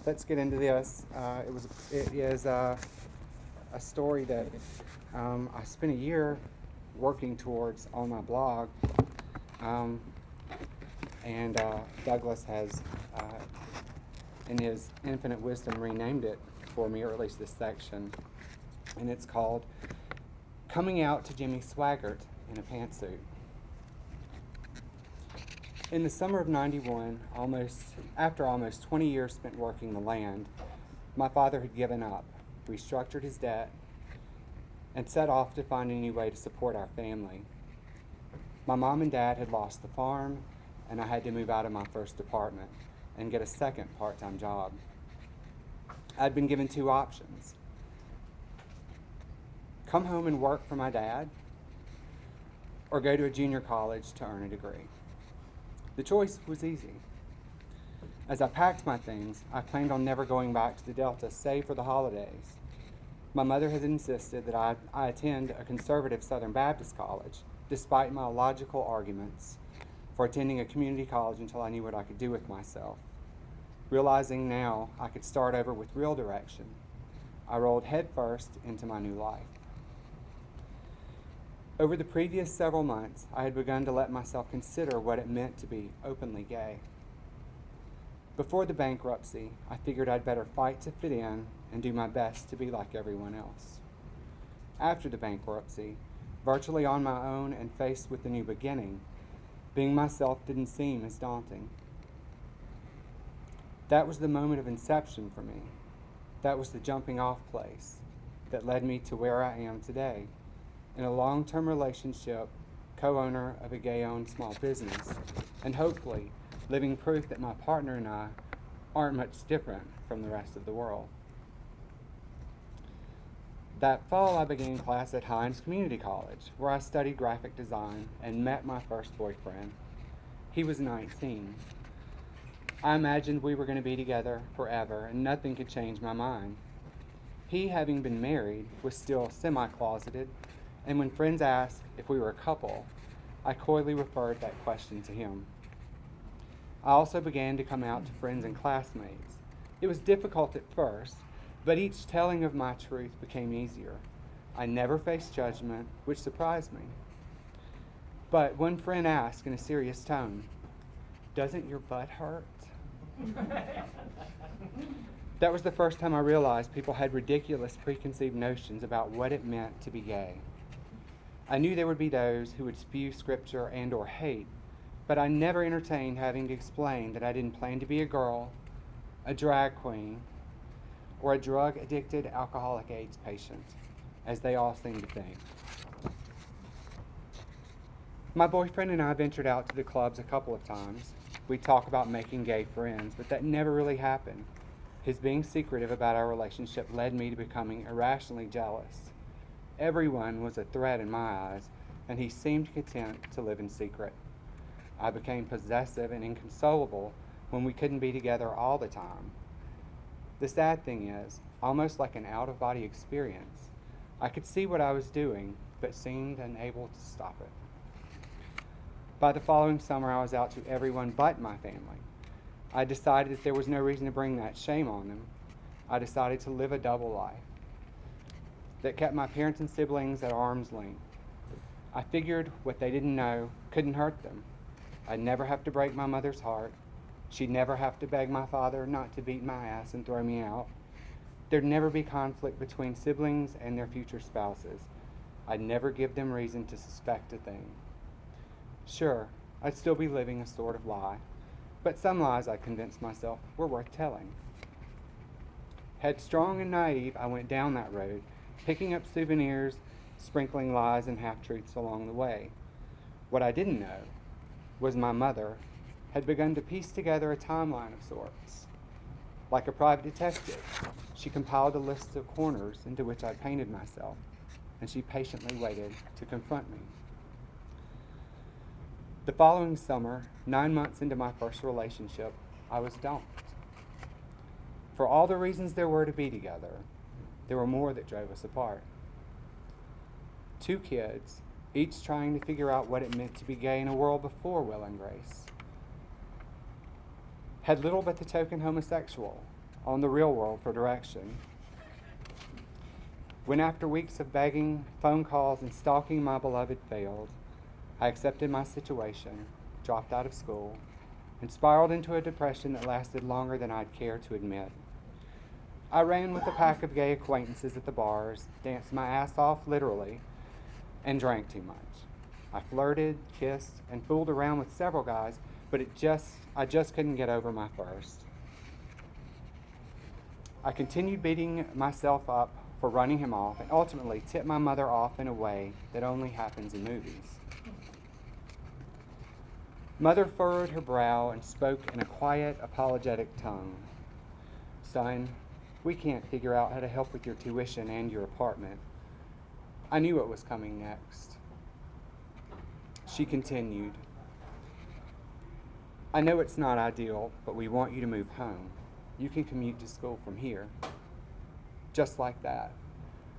let's get into this. It is a story that I spent a year working towards on my blog, and Douglas has, in his infinite wisdom, renamed it for me, or at least this section, and it's called "Coming Out to Jimmy Swaggart in a Pantsuit." In the summer of '91, after almost 20 years spent working the land, my father had given up, restructured his debt, and set off to find a new way to support our family. My mom and dad had lost the farm, and I had to move out of my first apartment and get a second part-time job. I'd been given two options: come home and work for my dad, or go to a junior college to earn a degree. The choice was easy. As I packed my things, I planned on never going back to the Delta, save for the holidays. My mother had insisted that I attend a conservative Southern Baptist college, despite my logical arguments for attending a community college until I knew what I could do with myself. Realizing now I could start over with real direction, I rolled headfirst into my new life. Over the previous several months, I had begun to let myself consider what it meant to be openly gay. Before the bankruptcy, I figured I'd better fight to fit in and do my best to be like everyone else. After the bankruptcy, virtually on my own and faced with a new beginning, being myself didn't seem as daunting. That was the moment of inception for me. That was the jumping off place that led me to where I am today, in a long-term relationship, co-owner of a gay-owned small business, and hopefully living proof that my partner and I aren't much different from the rest of the world. That fall, I began class at Hines Community College, where I studied graphic design and met my first boyfriend. He was 19. I imagined we were going to be together forever, and nothing could change my mind. He, having been married, was still semi-closeted, and when friends asked if we were a couple, I coyly referred that question to him. I also began to come out to friends and classmates. It was difficult at first, but each telling of my truth became easier. I never faced judgment, which surprised me. But one friend asked in a serious tone, "Doesn't your butt hurt?" That was the first time I realized people had ridiculous preconceived notions about what it meant to be gay. I knew there would be those who would spew scripture and or hate, but I never entertained having to explain that I didn't plan to be a girl, a drag queen, or a drug-addicted alcoholic AIDS patient, as they all seem to think. My boyfriend and I ventured out to the clubs a couple of times. We'd talk about making gay friends, but that never really happened. His being secretive about our relationship led me to becoming irrationally jealous. Everyone was a threat in my eyes, and he seemed content to live in secret. I became possessive and inconsolable when we couldn't be together all the time. The sad thing is, almost like an out-of-body experience, I could see what I was doing, but seemed unable to stop it. By the following summer, I was out to everyone but my family. I decided that there was no reason to bring that shame on them. I decided to live a double life that kept my parents and siblings at arm's length. I figured what they didn't know couldn't hurt them. I'd never have to break my mother's heart. She'd never have to beg my father not to beat my ass and throw me out. There'd never be conflict between siblings and their future spouses. I'd never give them reason to suspect a thing. Sure, I'd still be living a sort of lie, but some lies, I convinced myself, were worth telling. Headstrong and naive, I went down that road, picking up souvenirs, sprinkling lies and half-truths along the way. What I didn't know was my mother had begun to piece together a timeline of sorts. Like a private detective, she compiled a list of corners into which I painted myself, and she patiently waited to confront me. The following summer, 9 months into my first relationship, I was dumped. For all the reasons there were to be together, there were more that drove us apart. 2 kids, each trying to figure out what it meant to be gay in a world before Will and Grace. Had little but the token homosexual, on the real world for direction. When after weeks of begging, phone calls, and stalking my beloved failed, I accepted my situation, dropped out of school, and spiraled into a depression that lasted longer than I'd care to admit. I ran with a pack of gay acquaintances at the bars, danced my ass off literally, and drank too much. I flirted, kissed, and fooled around with several guys, but I just couldn't get over my first. I continued beating myself up for running him off, and ultimately tipped my mother off in a way that only happens in movies. Mother furrowed her brow and spoke in a quiet, apologetic tone. Son, we can't figure out how to help with your tuition and your apartment. I knew what was coming next. She continued, I know it's not ideal, but we want you to move home. You can commute to school from here. Just like that,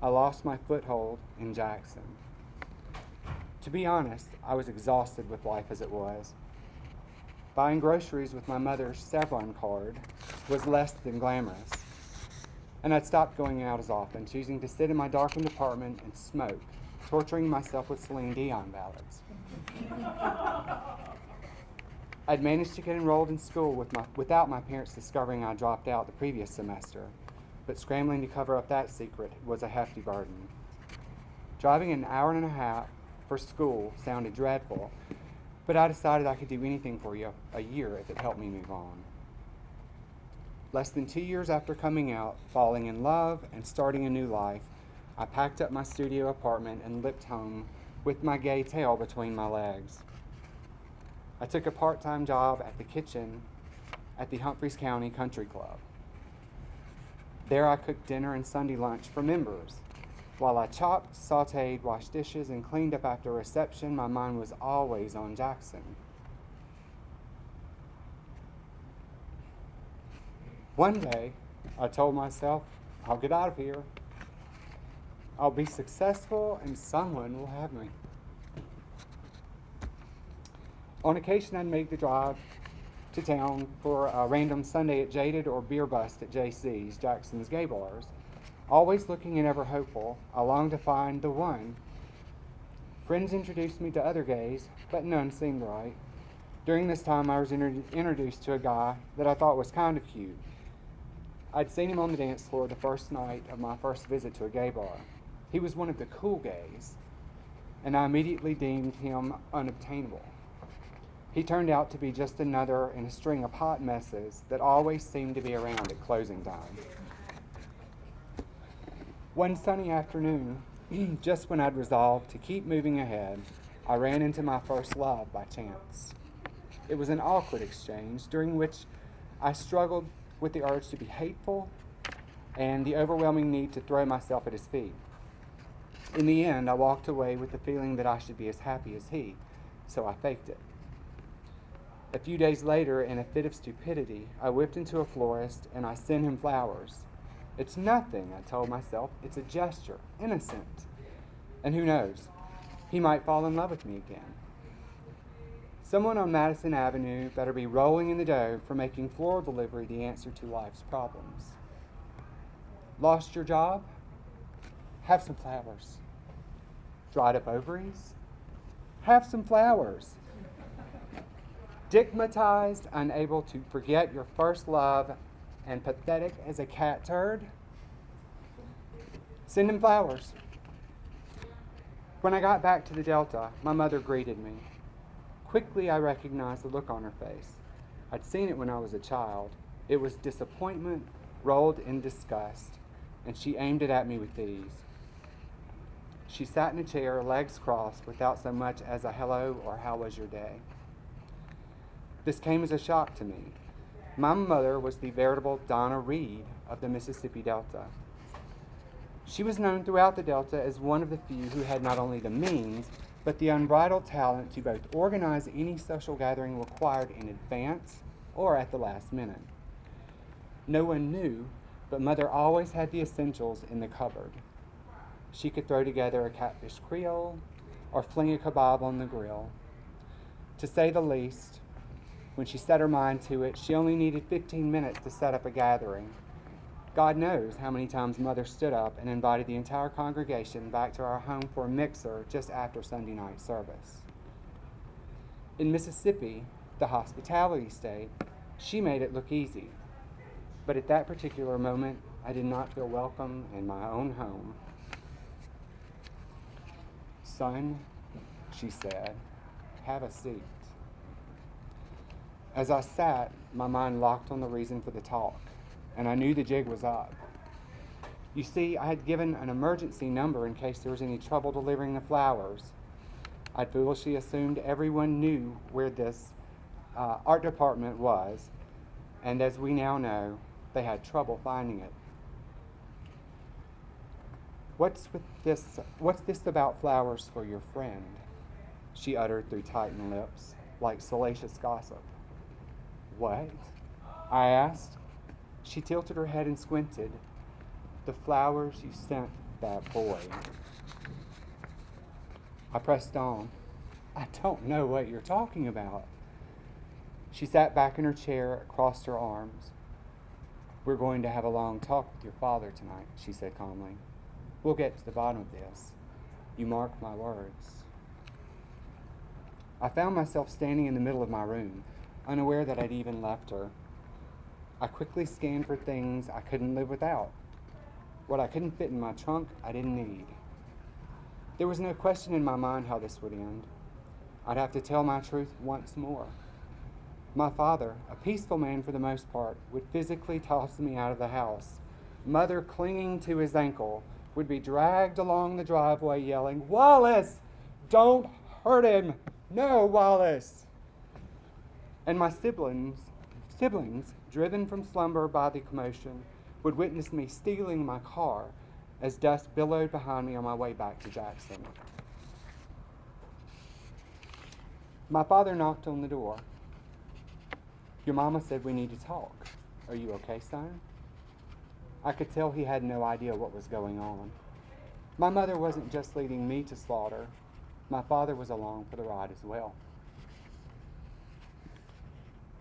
I lost my foothold in Jackson. To be honest, I was exhausted with life as it was. Buying groceries with my mother's Savon card was less than glamorous, and I'd stopped going out as often, choosing to sit in my darkened apartment and smoke, torturing myself with Celine Dion ballads. I'd managed to get enrolled in school without my parents discovering I dropped out the previous semester, but scrambling to cover up that secret was a hefty burden. Driving an hour and a half for school sounded dreadful, but I decided I could do anything for a year if it helped me move on. Less than 2 years after coming out, falling in love, and starting a new life, I packed up my studio apartment and limped home with my gay tail between my legs. I took a part-time job at the kitchen at the Humphreys County Country Club. There I cooked dinner and Sunday lunch for members. While I chopped, sautéed, washed dishes, and cleaned up after reception, my mind was always on Jackson. One day, I told myself, I'll get out of here. I'll be successful and someone will have me. On occasion, I'd make the drive to town for a random Sunday at Jaded or beer bust at JC's, Jackson's gay bars. Always looking and ever hopeful, I longed to find the one. Friends introduced me to other gays, but none seemed right. During this time, I was introduced to a guy that I thought was kind of cute. I'd seen him on the dance floor the first night of my first visit to a gay bar. He was one of the cool gays, and I immediately deemed him unobtainable. He turned out to be just another in a string of hot messes that always seemed to be around at closing time. One sunny afternoon, just when I'd resolved to keep moving ahead, I ran into my first love by chance. It was an awkward exchange during which I struggled with the urge to be hateful and the overwhelming need to throw myself at his feet. In the end, I walked away with the feeling that I should be as happy as he, so I faked it. A few days later, in a fit of stupidity, I whipped into a florist and I sent him flowers. It's nothing, I told myself. It's a gesture, innocent. And who knows, he might fall in love with me again. Someone on Madison Avenue better be rolling in the dough for making floral delivery the answer to life's problems. Lost your job? Have some flowers. Dried up ovaries? Have some flowers. Stigmatized, unable to forget your first love, and pathetic as a cat turd? Send him flowers. When I got back to the Delta, my mother greeted me. Quickly, I recognized the look on her face. I'd seen it when I was a child. It was disappointment rolled in disgust, and she aimed it at me with ease. She sat in a chair, legs crossed, without so much as a hello or how was your day. This came as a shock to me. My mother was the veritable Donna Reed of the Mississippi Delta. She was known throughout the Delta as one of the few who had not only the means, but the unbridled talent to both organize any social gathering required in advance or at the last minute. No one knew, but Mother always had the essentials in the cupboard. She could throw together a catfish Creole or fling a kebab on the grill. To say the least, when she set her mind to it, she only needed 15 minutes to set up a gathering, God knows how many times Mother stood up and invited the entire congregation back to our home for a mixer just after Sunday night service. In Mississippi, the hospitality state, she made it look easy. But at that particular moment, I did not feel welcome in my own home. "Son," she said, "have a seat." As I sat, my mind locked on the reason for the talk, and I knew the jig was up. You see, I had given an emergency number in case there was any trouble delivering the flowers. I'd foolishly assumed everyone knew where this art department was, and as we now know, they had trouble finding it. What's this about flowers for your friend?" she uttered through tightened lips, like salacious gossip. "What?" I asked. She tilted her head and squinted. "The flowers you sent that boy." I pressed on. "I don't know what you're talking about." She sat back in her chair, crossed her arms. "We're going to have a long talk with your father tonight," she said calmly. "We'll get to the bottom of this. You mark my words." I found myself standing in the middle of my room, unaware that I'd even left her. I quickly scanned for things I couldn't live without. What I couldn't fit in my trunk, I didn't need. There was no question in my mind how this would end. I'd have to tell my truth once more. My father, a peaceful man for the most part, would physically toss me out of the house. Mother, clinging to his ankle, would be dragged along the driveway yelling, "Wallace, don't hurt him! No, Wallace!" And my siblings, driven from slumber by the commotion, would witness me stealing my car as dust billowed behind me on my way back to Jackson. My father knocked on the door. "Your mama said we need to talk. Are you okay, son?" I could tell he had no idea what was going on. My mother wasn't just leading me to slaughter. My father was along for the ride as well.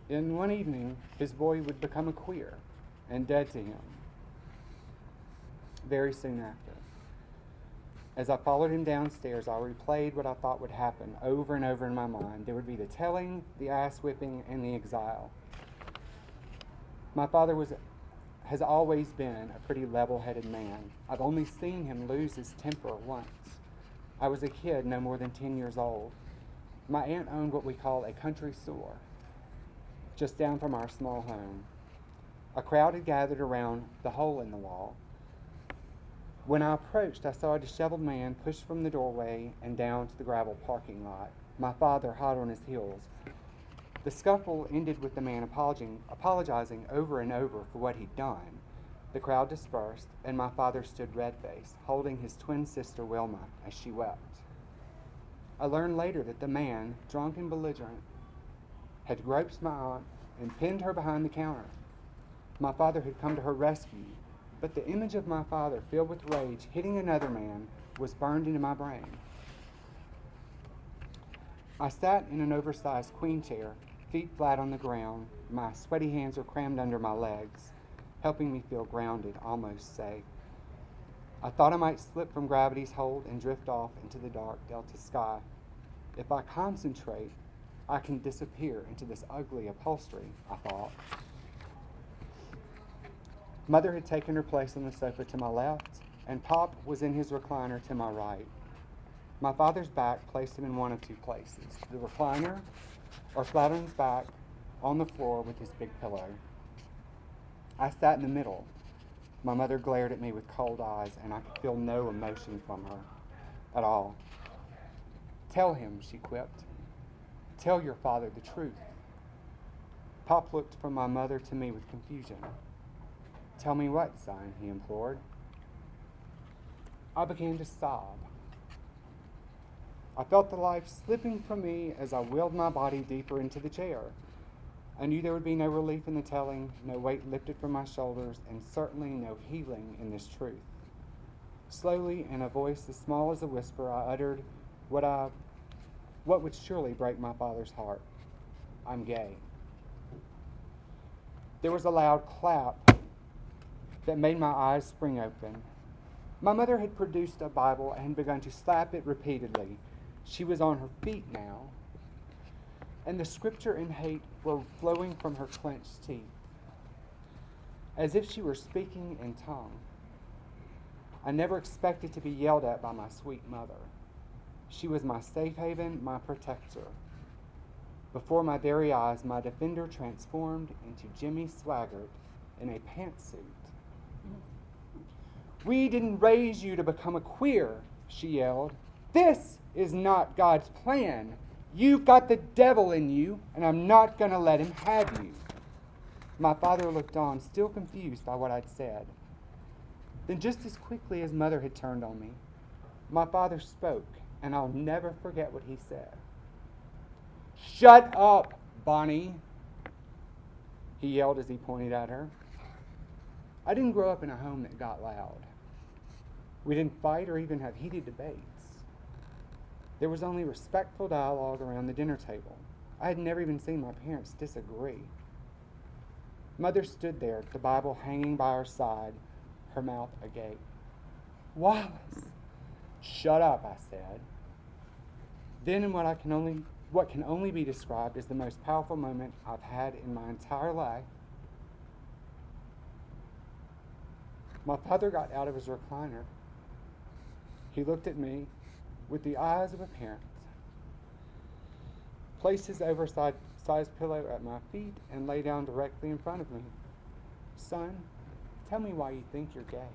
In one evening, his boy would become a queer and dead to him very soon after. As I followed him downstairs, I replayed what I thought would happen over and over in my mind. There would be the telling, the ass whipping, and the exile. My father has always been a pretty level-headed man. I've only seen him lose his temper once. I was a kid, no more than 10 years old. My aunt owned what we call a country store, just down from our small home. A crowd had gathered around the hole in the wall. When I approached, I saw a disheveled man pushed from the doorway and down to the gravel parking lot, my father hot on his heels. The scuffle ended with the man apologizing over and over for what he'd done. The crowd dispersed, and my father stood red-faced, holding his twin sister Wilma as she wept. I learned later that the man, drunk and belligerent, had groped my aunt and pinned her behind the counter. My father had come to her rescue, but the image of my father, filled with rage, hitting another man, was burned into my brain. I sat in an oversized queen chair, feet flat on the ground. My sweaty hands were crammed under my legs, helping me feel grounded, almost safe. I thought I might slip from gravity's hold and drift off into the dark Delta sky. If I concentrate, I can disappear into this ugly upholstery, I thought. Mother had taken her place on the sofa to my left, and Pop was in his recliner to my right. My father's back placed him in one of two places, the recliner or flat on his back on the floor with his big pillow. I sat in the middle. My mother glared at me with cold eyes, and I could feel no emotion from her at all. "Tell him," she quipped. "Tell your father the truth." Pop looked from my mother to me with confusion. "Tell me what, son?" he implored. I began to sob. I felt the life slipping from me as I willed my body deeper into the chair. I knew there would be no relief in the telling, no weight lifted from my shoulders, and certainly no healing in this truth. Slowly, in a voice as small as a whisper, I uttered what would surely break my father's heart. "I'm gay." There was a loud clap that made my eyes spring open. My mother had produced a Bible and had begun to slap it repeatedly. She was on her feet now, and the scripture and hate were flowing from her clenched teeth, as if she were speaking in tongue. I never expected to be yelled at by my sweet mother. She was my safe haven, my protector. Before my very eyes, my defender transformed into Jimmy Swaggart in a pantsuit. "We didn't raise you to become a queer," she yelled. "This is not God's plan. You've got the devil in you, and I'm not going to let him have you." My father looked on, still confused by what I'd said. Then just as quickly as Mother had turned on me, my father spoke, and I'll never forget what he said. "Shut up, Bonnie," he yelled as he pointed at her. I didn't grow up in a home that got loud. We didn't fight or even have heated debates. There was only respectful dialogue around the dinner table. I had never even seen my parents disagree. Mother stood there, the Bible hanging by her side, her mouth agape. "Wallace!" "Shut up," I said. Then in what can only be described as the most powerful moment I've had in my entire life, my father got out of his recliner. He looked at me with the eyes of a parent, placed his oversized pillow at my feet, and lay down directly in front of me. "Son, tell me why you think you're gay."